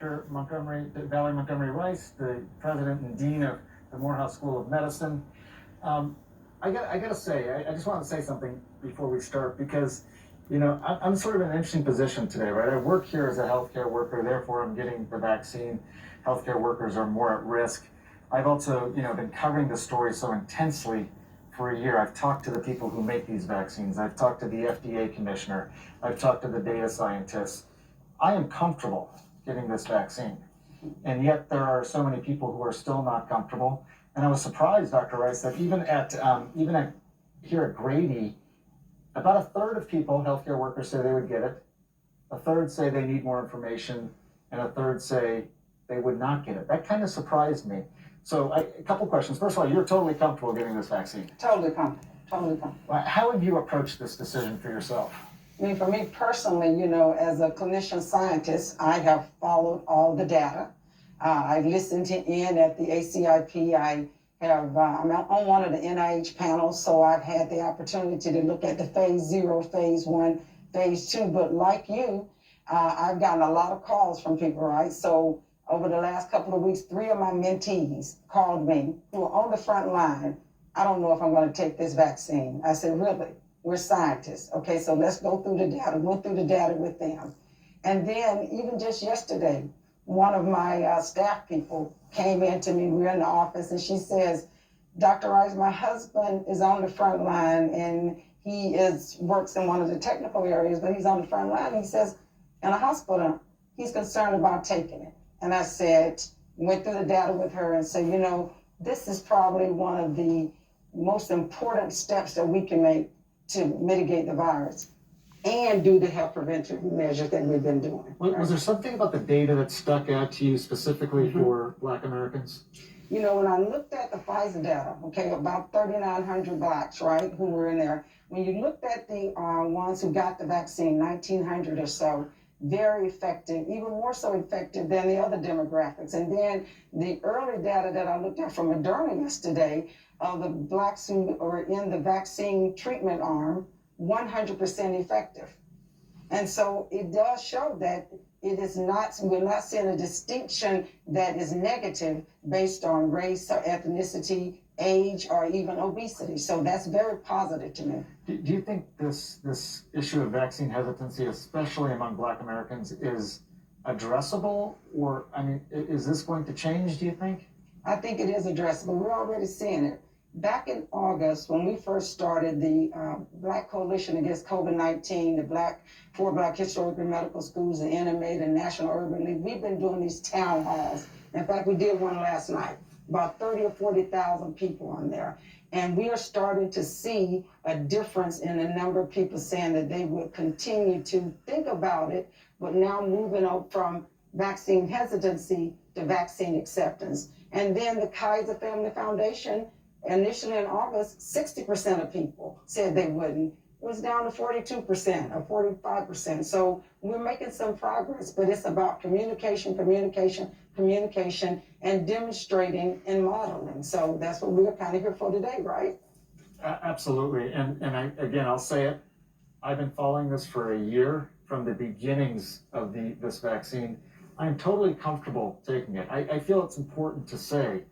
Dr. Valerie Montgomery Rice, the president and dean of the Morehouse School of Medicine. Um, I got to say, I just want to say something before we start because, I'm sort of in an interesting position today, right? I work here as a healthcare worker, therefore I'm getting the vaccine. Healthcare workers are more at risk. I've also, been covering the story so intensely for a year. I've talked to the people who make these vaccines. I've talked to the FDA commissioner. I've talked to the data scientists. I am comfortable getting this vaccine. And yet there are so many people who are still not comfortable. And I was surprised, Dr. Rice, that even at here at Grady, about a third of people, healthcare workers, say they would get it. A third say they need more information, and a third say they would not get it. That kind of surprised me. So a couple questions. First of all, you're totally comfortable getting this vaccine. Totally comfortable. Totally comfortable. How have you approached this decision for yourself? I mean, for me personally, as a clinician scientist, I have followed all the data. I listened in at the ACIP. I'm on one of the NIH panels, so I've had the opportunity to look at the phase 0, phase 1, phase 2. But like you, I've gotten a lot of calls from people, right? So over the last couple of weeks, 3 of my mentees called me who are on the front line. I don't know if I'm going to take this vaccine. I said, really? We're scientists. Okay, so let's go through the data. Went through the data with them. And then even just yesterday, one of my staff people came in to me. We were in the office, and she says, Dr. Rice, my husband is on the front line, and he works in one of the technical areas, but he's on the front line. He says, in a hospital, he's concerned about taking it. And I said, went through the data with her and said, this is probably one of the most important steps that we can make to mitigate the virus and do the health preventive measures that we've been doing. Was there something about the data that stuck out to you specifically for Black Americans? When I looked at the Pfizer data, okay, about 3,900 Blacks, right, who were in there. When you looked at the ones who got the vaccine, 1,900 or so, very effective, even more so effective than the other demographics. And then the early data that I looked at from Moderna yesterday, the Blacks who are in the vaccine treatment arm, 100% effective. And so it does show that we're not seeing a distinction that is negative based on race or ethnicity, age, or even obesity. So that's very positive to me. Do you think this issue of vaccine hesitancy, especially among Black Americans, is addressable? Or, is this going to change, do you think? I think it is addressable. We're already seeing it. Back in August, when we first started the Black Coalition Against COVID-19, the four Black Historically Medical Schools, the NMA, the National Urban League, we've been doing these town halls. In fact, we did one last night, about 30 or 40,000 people on there. And we are starting to see a difference in the number of people saying that they would continue to think about it, but now moving up from vaccine hesitancy to vaccine acceptance. And then the Kaiser Family Foundation, initially in August, 60% of people said they wouldn't. It was down to 42% or 45%. So we're making some progress, but it's about communication, and demonstrating and modeling. So that's what we're kind of here for today, right? Absolutely. And I'll say it. I've been following this for a year from the beginnings of this vaccine. I'm totally comfortable taking it. I feel it's important to say.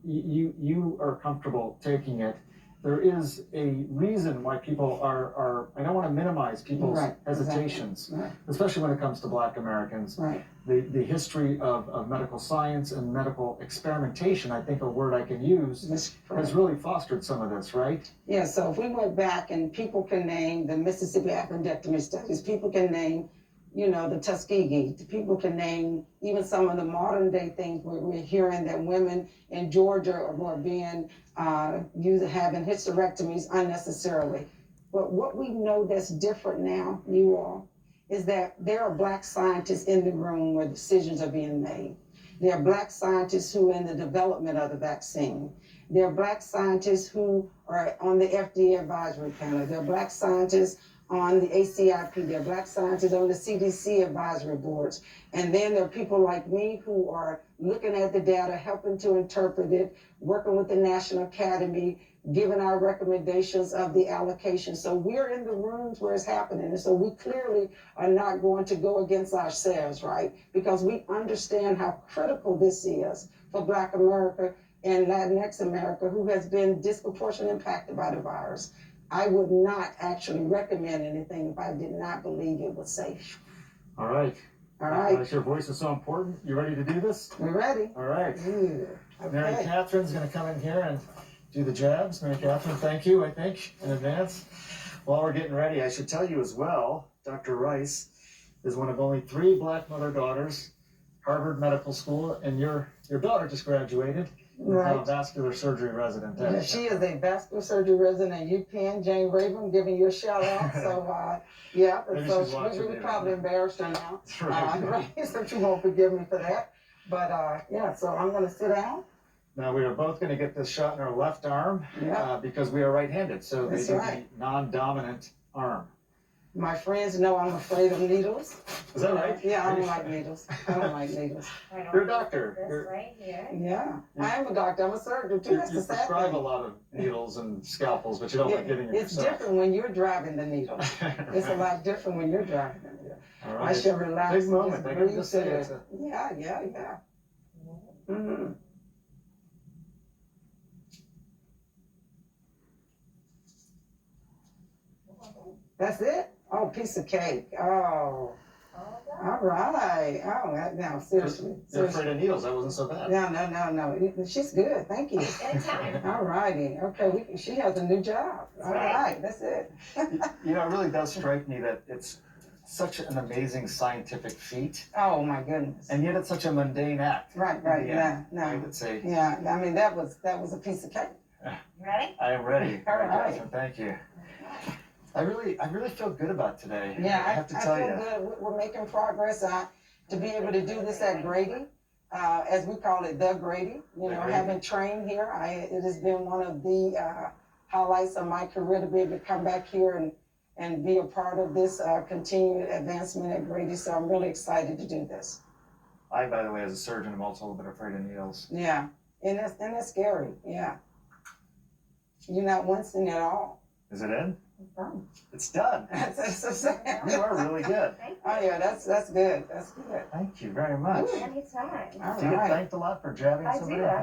You are comfortable taking it. There is a reason why people are I don't want to minimize people's hesitations, especially when it comes to Black Americans. Right. The history of medical science and medical experimentation, I think a word I can use, has really fostered some of this, right? Yeah, so if we went back and people can name the Mississippi appendectomy studies, people can name the Tuskegee. People can name even some of the modern day things where we're hearing that women in Georgia are being having hysterectomies unnecessarily. But what we know that's different now, you all, is that there are Black scientists in the room where decisions are being made. There are Black scientists who are in the development of the vaccine. There are Black scientists who are on the FDA advisory panel. There are Black scientists on the ACIP, they're Black scientists on the CDC advisory boards. And then there are people like me who are looking at the data, helping to interpret it, working with the National Academy, giving our recommendations of the allocation. So we're in the rooms where it's happening. And so we clearly are not going to go against ourselves, right? Because we understand how critical this is for Black America and Latinx America, who has been disproportionately impacted by the virus. I would not actually recommend anything if I did not believe it was safe. All right. All right, Your voice is so important. You ready to do this? we're ready. All right. Yeah. Mary Okay. Catherine's going to come in here and do the jabs. Mary Catherine, thank you, I think, in advance. While we're getting ready, I should tell you as well, Dr. Rice is one of only 3 Black mother-daughters, Harvard Medical School, and your daughter just graduated. Right. A vascular surgery resident. Yeah, she is a vascular surgery resident at UPenn. Jane Raven, giving you a shout out. So, yeah, Maybe so she's watching we it. probably embarrassed her now. Right. Right, so she won't forgive me for that. But yeah, so I'm gonna sit down. Now, we are both going to get this shot in our left arm Yeah. because we are right-handed, so they That's do right. the non-dominant arm. My friends know I'm afraid of needles. Is that right? Yeah, I don't like needles. I don't like needles. You're a doctor. This You're- right here. Yeah, I am a doctor. I'm a surgeon too. You That's the sad prescribe a thing. lot of needles and scalpels, but you don't like getting it It's yourself. different when you're driving the needle. It's a Right. lot different when you're driving the needle. All I right. shall relax. Big and moment. just I can breathe just say through it's it. Yeah. Mm-hmm. That's it? Oh, piece of cake. Oh, all right. Oh, now, seriously. You're Seriously. afraid of needles. That wasn't so bad. No. She's good. Thank you. Anytime. All righty. Okay, she has a new job. All right, that's it. You know, it really does strike me that it's such an amazing scientific feat, Oh, my goodness. and yet it's such a mundane act. Right, Yeah. no. I would say, Yeah, I mean, that was a piece of cake. Ready? I am ready. All right. Catherine, thank you. I really feel good about today. Yeah, I have to tell I feel you. good. We're making progress. To be able to do this at Grady, as we call it, the Grady. You The know, Grady. having trained here, it has been one of the highlights of my career to be able to come back here and be a part of this continued advancement at Grady. So I'm really excited to do this. I, by the way, as a surgeon, am also a little bit afraid of needles. Yeah, and that's scary. Yeah, you're not wincing at all. Is it in? Oh. It's done. You are really good. Thank Oh yeah, that's good. That's good. Thank you very much. you. Anytime. All Do you get right. thanked a lot for jabbing I somebody? do.